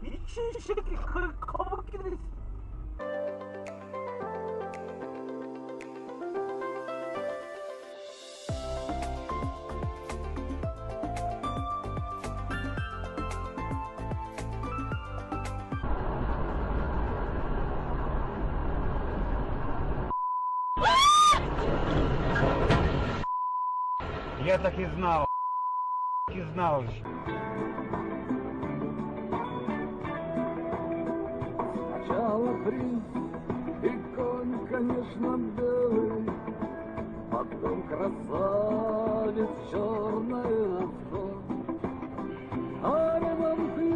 미친 새끼 그걸 거북이들. Я так и знал, же. Сначала принц и конь, конечно, белый, потом красавец черный носок, а рядом ты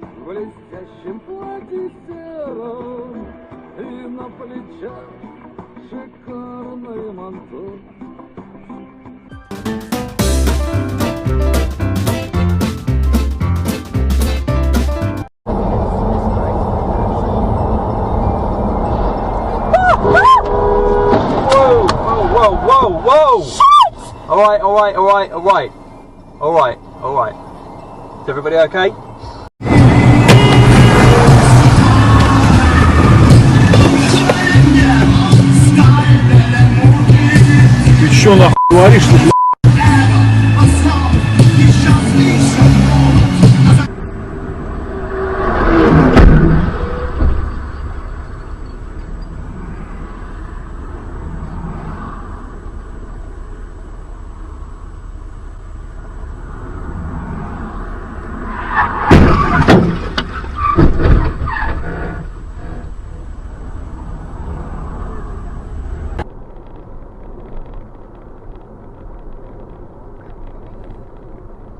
в блестящем платье сером и на плечах шикарный манток. Whoa! Alright. Is everybody okay? Ты чё нахуй говоришь, что, блядь?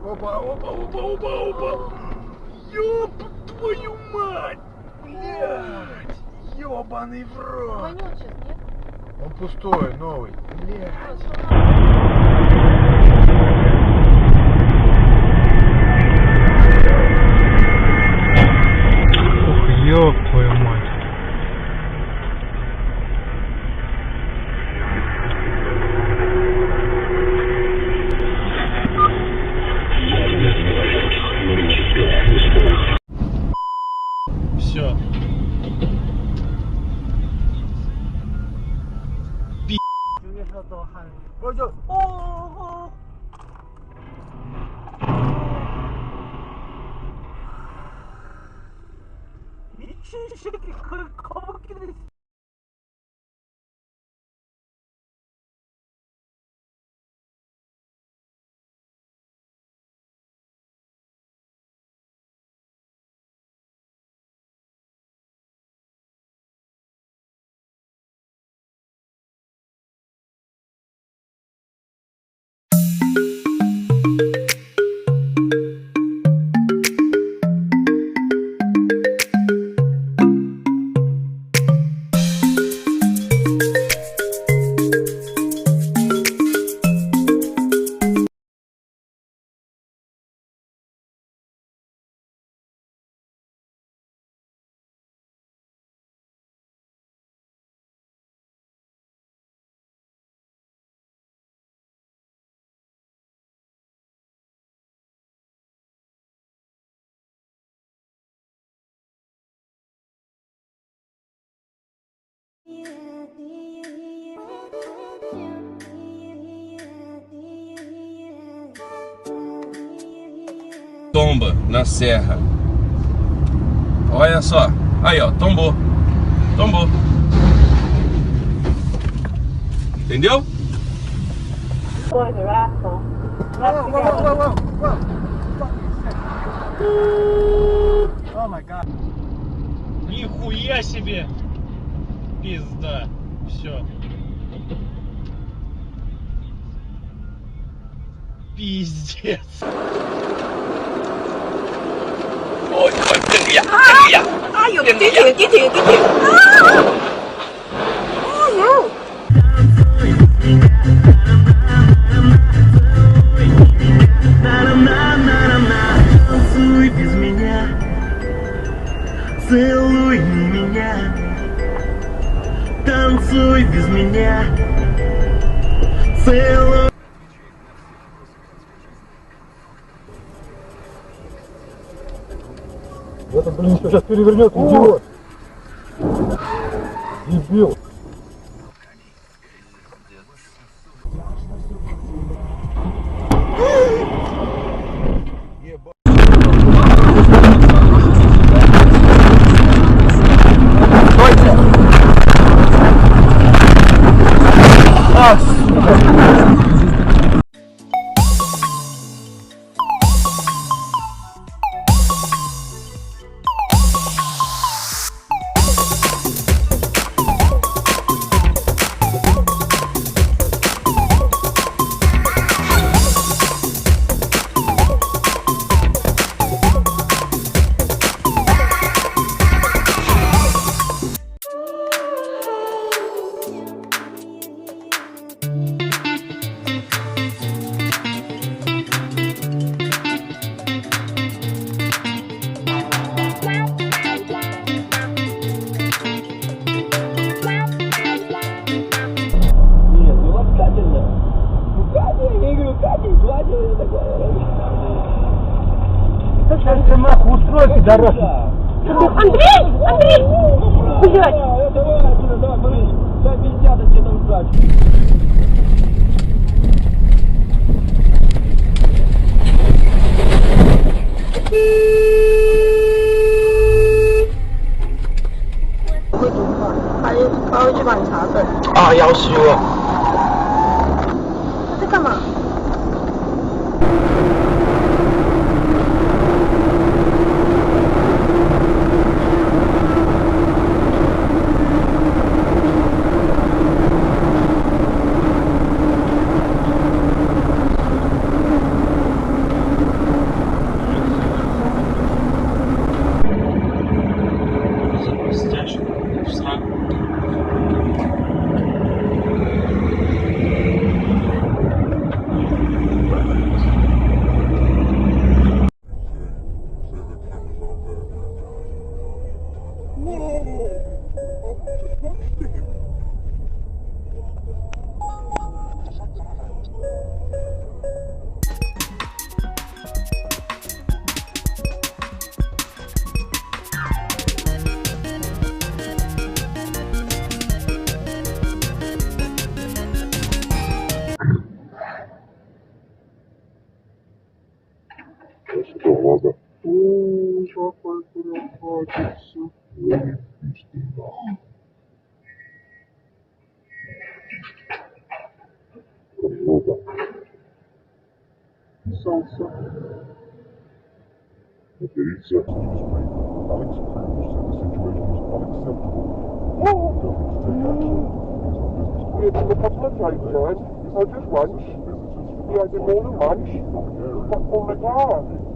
Опа. Ёб твою мать! Блядь! Ёбаный в рот! Звонил сейчас, нет? Он пустой, новый. Блядь! Ох, ёб твою мать! Все. 미친 새끼 그걸 거북이들. Tomba na serra. Olha só. Aí, ó, tombou. Entendeu? Whoa. Oh my god. Нихуя себе! Пизда. Все. Пиздец. Ой, тихо. Ай, тихо. Танцуй без меня, целуй меня, танцуй без меня. меня. Целую. Это, блин, сейчас перевернет, идиот. Дебил. Ты нахуй устрой, пидорас. Андрей! Андрей! Блядь!他会去把你查对。啊，要死我！他在干嘛？I just lunch. He had more than lunch. On the car.